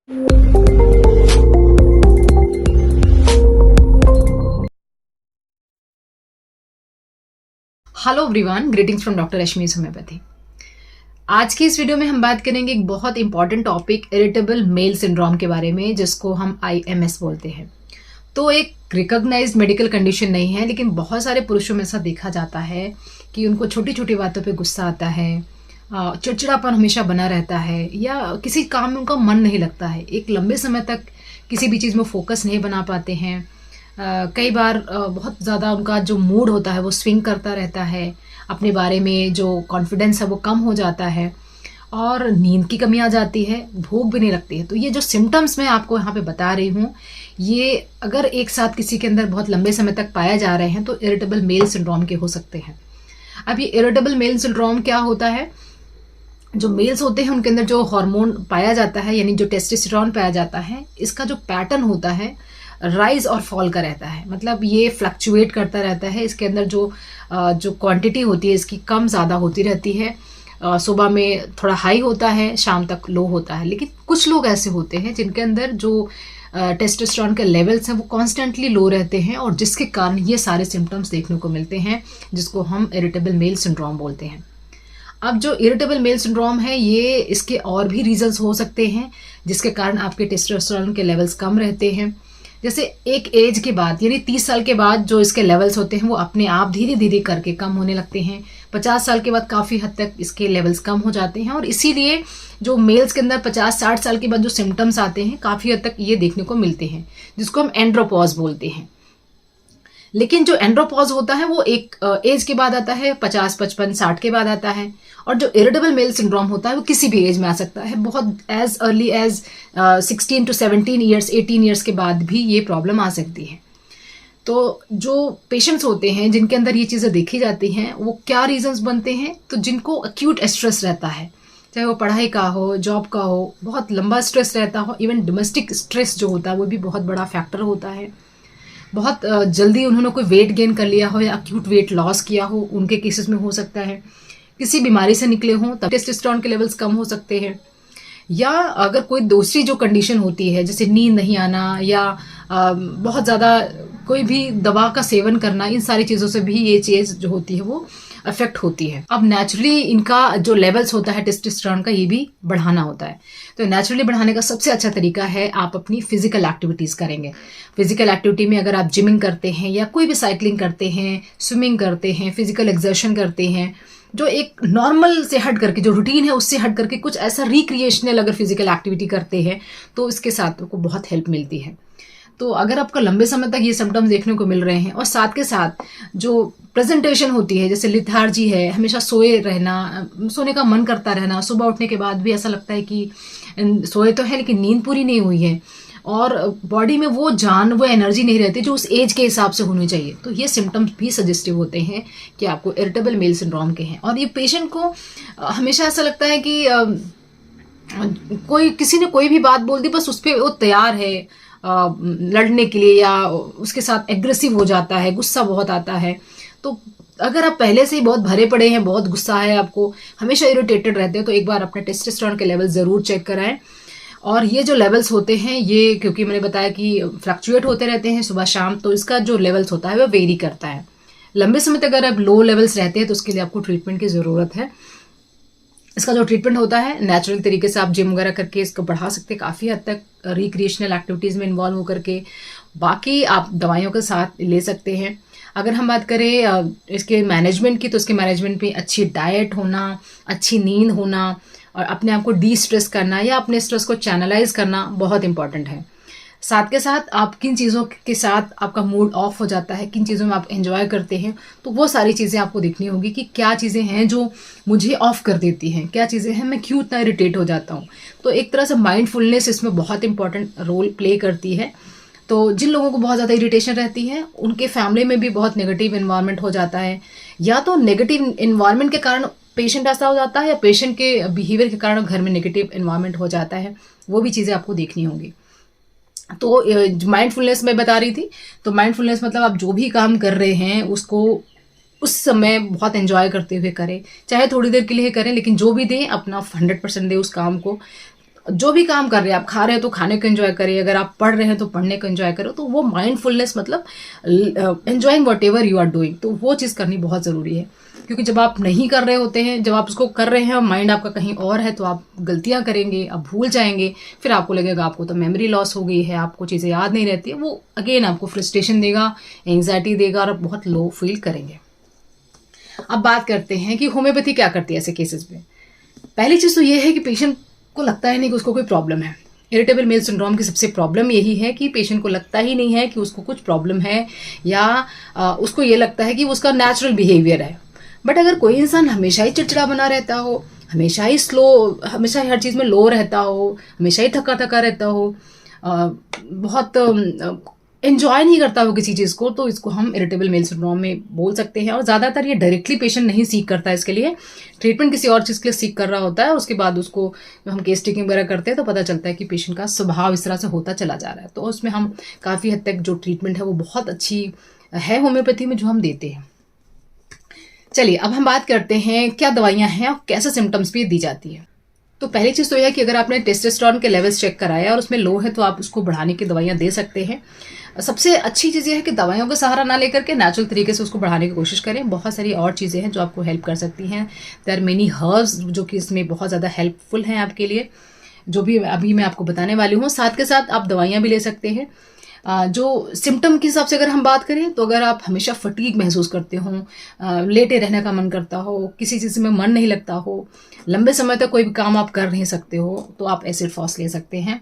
Hello everyone, greetings from doctor Rashmi homeopathy. आज की इस वीडियो में हम बात करेंगे एक बहुत important topic irritable male syndrome के बारे में, जिसको हम IMS बोलते हैं। तो एक रिकॉग्नाइज्ड मेडिकल कंडीशन नहीं है, लेकिन बहुत सारे पुरुषों में ऐसा देखा जाता है कि उनको छोटी छोटी बातों पे गुस्सा आता है, चिड़चिड़ापन हमेशा बना रहता है, या किसी काम में उनका मन नहीं लगता है, एक लंबे समय तक किसी भी चीज़ में फोकस नहीं बना पाते हैं। कई बार बहुत ज़्यादा उनका जो मूड होता है वो स्विंग करता रहता है, अपने बारे में जो कॉन्फिडेंस है वो कम हो जाता है, और नींद की कमी आ जाती है, भूख भी नहीं लगती है। तो ये जो सिम्टम्स मैं आपको यहाँ पे बता रही हूँ, ये अगर एक साथ किसी के अंदर बहुत लंबे समय तक पाए जा रहे हैं तो इरिटेबल मेल सिंड्रोम के हो सकते हैं। अब ये इरिटेबल मेल सिंड्रोम क्या होता है? जो मेल्स होते हैं उनके अंदर जो हार्मोन पाया जाता है, यानी जो टेस्टोस्टेरोन पाया जाता है, इसका जो पैटर्न होता है राइज और फॉल का रहता है। मतलब ये फ्लक्चुएट करता रहता है। इसके अंदर जो क्वांटिटी होती है इसकी कम ज़्यादा होती रहती है। सुबह में थोड़ा हाई होता है, शाम तक लो होता है। लेकिन कुछ लोग ऐसे होते हैं जिनके अंदर जो टेस्टोस्टेरोन के लेवल्स हैं वो कॉन्स्टेंटली लो रहते हैं, और जिसके कारण ये सारे सिम्टम्स देखने को मिलते हैं, जिसको हम इरिटेबल मेल सिंड्रोम बोलते हैं। अब जो इरिटेबल मेल सिंड्रोम है, ये इसके और भी रीजंस हो सकते हैं जिसके कारण आपके टेस्टोस्टेरोन के लेवल्स कम रहते हैं। जैसे एक एज के बाद, यानी 30 साल के बाद जो इसके लेवल्स होते हैं वो अपने आप धीरे धीरे करके कम होने लगते हैं। 50 साल के बाद काफ़ी हद तक इसके लेवल्स कम हो जाते हैं, और इसीलिए जो मेल्स के अंदर 50-60 साल के बाद जो सिम्टम्स आते हैं काफ़ी हद तक ये देखने को मिलते हैं, जिसको हम एंड्रोपॉज बोलते हैं। लेकिन जो एंड्रोपॉज होता है वो एक एज के बाद आता है, 50, 55, 60 के बाद आता है। और जो इरिटेबल मेल सिंड्रोम होता है वो किसी भी एज में आ सकता है, बहुत as early age 16 to 17 years, 18 years के बाद भी ये प्रॉब्लम आ सकती है। तो जो पेशेंट्स होते हैं जिनके अंदर ये चीज़ें देखी जाती हैं, वो क्या रीजंस बनते हैं? तो जिनको अक्यूट स्ट्रेस रहता है, चाहे वो पढ़ाई का हो, जॉब का हो, बहुत लंबा स्ट्रेस रहता हो, इवन डोमेस्टिक स्ट्रेस जो होता है वो भी बहुत बड़ा फैक्टर होता है। बहुत जल्दी उन्होंने कोई वेट गेन कर लिया हो या अक्यूट वेट लॉस किया हो, उनके केसेस में हो सकता है। किसी बीमारी से निकले हों तब टेस्टोस्टेरोन के लेवल्स कम हो सकते हैं। या अगर कोई दूसरी जो कंडीशन होती है, जैसे नींद नहीं आना, या बहुत ज़्यादा कोई भी दवा का सेवन करना, इन सारी चीज़ों से भी ये चीज़ जो होती है वो अफेक्ट होती है। अब नेचुरली इनका जो लेवल्स होता है टेस्टोस्टेरोन का, ये भी बढ़ाना होता है। तो नेचुरली बढ़ाने का सबसे अच्छा तरीका है आप अपनी फिजिकल एक्टिविटीज़ करेंगे। फिजिकल एक्टिविटी में अगर आप जिमिंग करते हैं, या कोई भी साइकिलिंग करते हैं, स्विमिंग करते हैं, फिजिकल एक्सर्शन करते हैं, जो एक नॉर्मल से हट करके, जो रूटीन है उससे हट करके कुछ ऐसा रिक्रिएशनल अगर फिजिकल एक्टिविटी करते हैं, तो इसके साथ आपको बहुत हेल्प मिलती है। तो अगर आपका लंबे समय तक ये सिम्टम्स देखने को मिल रहे हैं, और साथ के साथ जो प्रेजेंटेशन होती है, जैसे लिथार्जी है, हमेशा सोए रहना, सोने का मन करता रहना, सुबह उठने के बाद भी ऐसा लगता है कि सोए तो है लेकिन नींद पूरी नहीं हुई है, और बॉडी में वो जान, वो एनर्जी नहीं रहती जो उस एज के हिसाब से होनी चाहिए, तो ये सिम्टम्स भी सजेस्टिव होते हैं कि आपको इरिटेबल मेल सिंड्रोम के हैं। और ये पेशेंट को हमेशा ऐसा लगता है कि किसी ने कोई भी बात बोल दी, बस उस पर वो तैयार है लड़ने के लिए, या उसके साथ एग्रेसिव हो जाता है, गुस्सा बहुत आता है। तो अगर आप पहले से ही बहुत भरे पड़े हैं, बहुत गुस्सा है आपको, हमेशा इरिटेटेड रहते हैं, तो एक बार अपने टेस्टोस्टेरोन के लेवल ज़रूर चेक कराएं। और ये जो लेवल्स होते हैं, ये क्योंकि मैंने बताया कि फ्लक्चुएट होते रहते हैं सुबह शाम, तो इसका जो लेवल्स होता है वो वेरी करता है। लंबे समय तक अगर आप लो लेवल्स रहते हैं तो उसके लिए आपको ट्रीटमेंट की ज़रूरत है। इसका जो ट्रीटमेंट होता है, नेचुरल तरीके से आप जिम वगैरह करके इसको बढ़ा सकते हैं, काफ़ी हद तक रिक्रिएशनल एक्टिविटीज़ में इन्वॉल्व होकर के। बाकी आप दवाइयों के साथ ले सकते हैं। अगर हम बात करें इसके मैनेजमेंट की, तो इसके मैनेजमेंट में अच्छी डाइट होना, अच्छी नींद होना, और अपने आप को डी स्ट्रेस करना या अपने स्ट्रेस को चैनलाइज करना बहुत इंपॉर्टेंट है। साथ के साथ आप किन चीज़ों के साथ आपका मूड ऑफ हो जाता है, किन चीज़ों में आप एंजॉय करते हैं, तो वो सारी चीज़ें आपको देखनी होगी कि क्या चीज़ें हैं जो मुझे ऑफ कर देती हैं, क्या चीज़ें हैं मैं क्यों इतना इरिटेट हो जाता हूँ। तो एक तरह से माइंडफुलनेस इसमें बहुत इंपॉर्टेंट रोल प्ले करती है। तो जिन लोगों को बहुत ज़्यादा इरिटेशन रहती है, उनके फैमिली में भी बहुत नेगेटिव इन्वायरमेंट हो जाता है, या तो नेगेटिव इन्वायरमेंट के कारण पेशेंट ऐसा हो जाता है, या पेशेंट के बिहेवियर के कारण घर में नेगेटिव इन्वायरमेंट हो जाता है। वो भी चीज़ें आपको देखनी होंगी। तो माइंडफुलनेस मैं बता रही थी, तो माइंडफुलनेस मतलब आप जो भी काम कर रहे हैं उसको उस समय बहुत एंजॉय करते हुए करें, चाहे थोड़ी देर के लिए करें, लेकिन जो भी दें अपना 100% दें उस काम को। जो भी काम कर रहे हैं, आप खा रहे हैं तो खाने को एंजॉय करिए, अगर आप पढ़ रहे हैं तो पढ़ने को एंजॉय करो। तो वो माइंडफुलनेस मतलब enjoying whatever you are doing, तो वो चीज़ करनी बहुत ज़रूरी है। क्योंकि जब आप नहीं कर रहे होते हैं, जब आप उसको कर रहे हैं और माइंड आपका कहीं और है, तो आप गलतियां करेंगे, आप भूल जाएंगे, फिर आपको लगेगा आपको तो मेमोरी लॉस हो गई है, आपको चीज़ें याद नहीं रहती है। वो अगेन आपको फ्रस्ट्रेशन देगा, एंग्जाइटी देगा और आप बहुत लो फील करेंगे। अब बात करते हैं कि होम्योपैथी क्या करती है ऐसे केसेस में। पहली चीज़ तो ये है कि पेशेंट को लगता ही नहीं कि उसको कोई प्रॉब्लम है। इरिटेबल मेल सिंड्रोम की सबसे प्रॉब्लम यही है कि पेशेंट को लगता ही नहीं है कि उसको कुछ प्रॉब्लम है, या उसको ये लगता है कि वो उसका नेचुरल बिहेवियर है। बट अगर कोई इंसान हमेशा ही चिड़चिड़ा बना रहता हो, हमेशा ही स्लो, हमेशा ही हर चीज़ में लो रहता हो, हमेशा ही थका थका रहता हो, बहुत एंजॉय नहीं करता हो किसी चीज़ को, तो इसको हम इरिटेबल मेल सिंड्रोम में बोल सकते हैं। और ज़्यादातर ये डायरेक्टली पेशेंट नहीं सीख करता है, इसके लिए ट्रीटमेंट किसी और चीज़ के लिए सीख कर रहा होता है। उसके बाद उसको जब हम केस टेकिंग वगैरह करते हैं तो पता चलता है कि पेशेंट का स्वभाव इस तरह से होता चला जा रहा है। तो उसमें हम काफ़ी हद तक जो ट्रीटमेंट है वो बहुत अच्छी है होम्योपैथी में जो हम देते हैं। चलिए अब हम बात करते हैं क्या दवाइयाँ हैं और कैसे सिम्टम्स भी दी जाती है। तो पहली चीज़ तो यह है कि अगर आपने टेस्टोस्टेरोन के लेवल्स चेक कराया और उसमें लो है तो आप उसको बढ़ाने की दवाइयाँ दे सकते हैं। सबसे अच्छी चीज़ ये है कि दवाइयों का सहारा ना लेकर के नेचुरल तरीके से उसको बढ़ाने की कोशिश करें। बहुत सारी और चीज़ें हैं जो आपको हेल्प कर सकती हैं। देयर आर मेनी हर्ब्स जो कि इसमें बहुत ज़्यादा हेल्पफुल हैं आपके लिए, जो भी अभी मैं आपको बताने वाली हूँ। साथ के साथ आप दवाइयाँ भी ले सकते हैं। जो सिम्टम के हिसाब से अगर हम बात करें तो अगर आप हमेशा फटीग महसूस करते हो, लेटे रहने का मन करता हो, किसी चीज़ में मन नहीं लगता हो, लंबे समय तक कोई भी काम आप कर नहीं सकते हो, तो आप एसिड फॉस ले सकते हैं।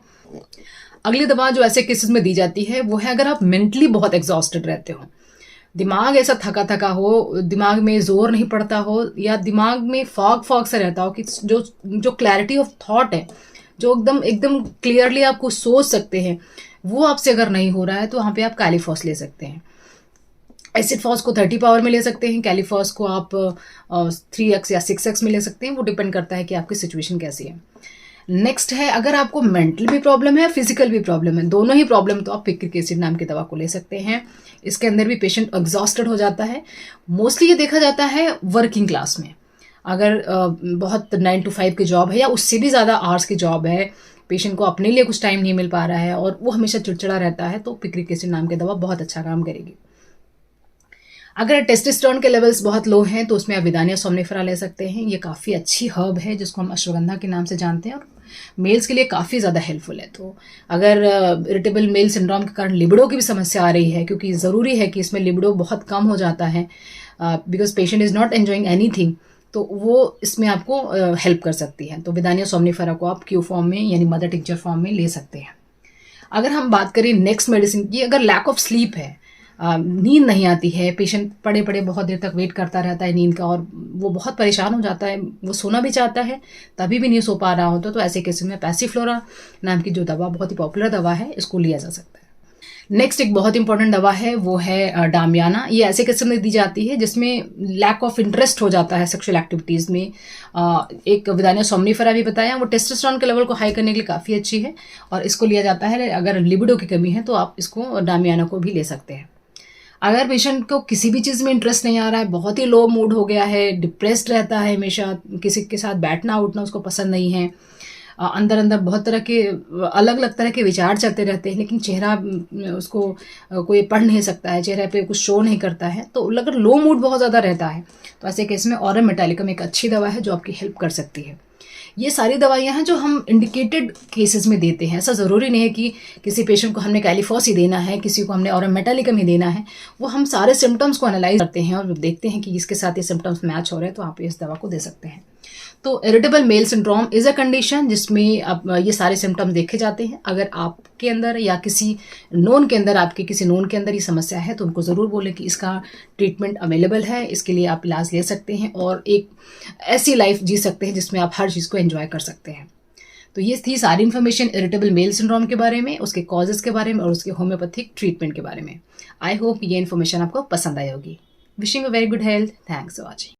अगली दवा जो ऐसे केसेस में दी जाती है वो है अगर आप मेंटली बहुत एग्जॉस्टेड रहते हो, दिमाग ऐसा थका थका हो, दिमाग में जोर नहीं पड़ता हो, या दिमाग में फॉग सा रहता हो कि जो क्लैरिटी ऑफ थॉट है, जो एकदम एकदम क्लियरली आपको सोच सकते हैं, वो आपसे अगर नहीं हो रहा है तो वहाँ पे आप कैलिफॉस ले सकते हैं। एसिड फॉस को 30 पावर में ले सकते हैं, कैलिफॉस को आप 3x या 6x में ले सकते हैं। वो डिपेंड करता है कि आपकी सिचुएशन कैसी है। नेक्स्ट है अगर आपको मेंटल भी प्रॉब्लम है, फिजिकल भी प्रॉब्लम है, दोनों ही प्रॉब्लम, तो आप पिक्रिक एसिड नाम की दवा को ले सकते हैं। इसके अंदर भी पेशेंट एग्जॉस्टेड हो जाता है। मोस्टली ये देखा जाता है वर्किंग क्लास में, अगर बहुत 9 to 5 की जॉब है या उससे भी ज़्यादा आवर्स की जॉब है, पेशेंट को अपने लिए कुछ टाइम नहीं मिल पा रहा है और वो हमेशा चिड़चिड़ा रहता है, तो पिक्रिक एसिड नाम की दवा बहुत अच्छा काम करेगी। अगर टेस्टोस्टेरोन के लेवल्स बहुत लो हैं तो उसमें आप विदानिया सोमनिफेरा ले सकते हैं। ये काफ़ी अच्छी हर्ब है जिसको हम अश्वगंधा के नाम से जानते हैं और मेल्स के लिए काफ़ी ज़्यादा हेल्पफुल है। तो अगर इरिटेबल मेल सिंड्रोम के कारण लिबिडो की भी समस्या आ रही है, क्योंकि ज़रूरी है कि इसमें लिबिडो बहुत कम हो जाता है because patient is not enjoying anything, तो वो इसमें आपको हेल्प कर सकती है। तो विदानिया सोमनिफेरा को आप क्यू फॉर्म में यानी मदर टिंचर फॉर्म में ले सकते हैं। अगर हम बात करें नेक्स्ट मेडिसिन की, अगर लैक ऑफ स्लीप है, नींद नहीं आती है, पेशेंट पड़े पड़े बहुत देर तक वेट करता रहता है नींद का और वो बहुत परेशान हो जाता है, वो सोना भी चाहता है तभी भी नहीं सो पा रहा होता, तो ऐसे केसेस में पैसिफ्लोरा नाम की जो दवा बहुत ही पॉपुलर दवा है, इसको लिया जा सकता है। नेक्स्ट एक बहुत इंपॉर्टेंट दवा है वो है डामियाना। ये ऐसे किस्म में दी जाती है जिसमें लैक ऑफ इंटरेस्ट हो जाता है सेक्सुअल एक्टिविटीज़ में। एक विदानिया सोमनिफेरा भी बताया, वो टेस्टोस्टेरोन के लेवल को हाई करने के लिए काफ़ी अच्छी है और इसको लिया जाता है। अगर लिबिडो की कमी है तो आप इसको डामियाना को भी ले सकते हैं। अगर पेशेंट को किसी भी चीज़ में इंटरेस्ट नहीं आ रहा है, बहुत ही लो मूड हो गया है, डिप्रेस्ड रहता है, हमेशा किसी के साथ बैठना उठना उसको पसंद नहीं है, अंदर अंदर बहुत तरह के अलग अलग तरह के विचार चलते रहते हैं, लेकिन चेहरा उसको कोई पढ़ नहीं सकता है, चेहरे पे कुछ शो नहीं करता है, तो अगर लो मूड बहुत ज़्यादा रहता है तो ऐसे केस में ऑरम मेटालिकम एक अच्छी दवा है जो आपकी हेल्प कर सकती है। ये सारी दवाइयाँ हैं जो हम इंडिकेटेड केसेस में देते हैं। ऐसा ज़रूरी नहीं है कि किसी पेशेंट को हमने कैलिफॉस ही देना है, किसी को हमने ऑरम मेटालिकम ही देना है। वो हम सारे सिम्टम्स को एनालाइज करते हैं और देखते हैं कि इसके साथ ये सिम्टम्स मैच हो रहे हैं तो आप इस दवा को दे सकते हैं। तो irritable male syndrome is a condition जिसमें अब ये सारे सिम्टम्स देखे जाते हैं। अगर आपके अंदर या किसी नोन के अंदर, आपके किसी नोन के अंदर ये समस्या है तो उनको ज़रूर बोलें कि इसका ट्रीटमेंट अवेलेबल है, इसके लिए आप इलाज ले सकते हैं और एक ऐसी लाइफ जी सकते हैं जिसमें आप हर चीज़ को एंजॉय कर सकते हैं। तो ये थी सारी इन्फॉर्मेशन इरिटेबल मेल सिंड्रोम के बारे में, उसके कॉजेज़ के बारे में और उसके होम्योपैथिक ट्रीटमेंट के बारे में। आई होप ये इन्फॉर्मेशन आपको पसंद आई होगी। Wishing a very good health. Thanks for watching.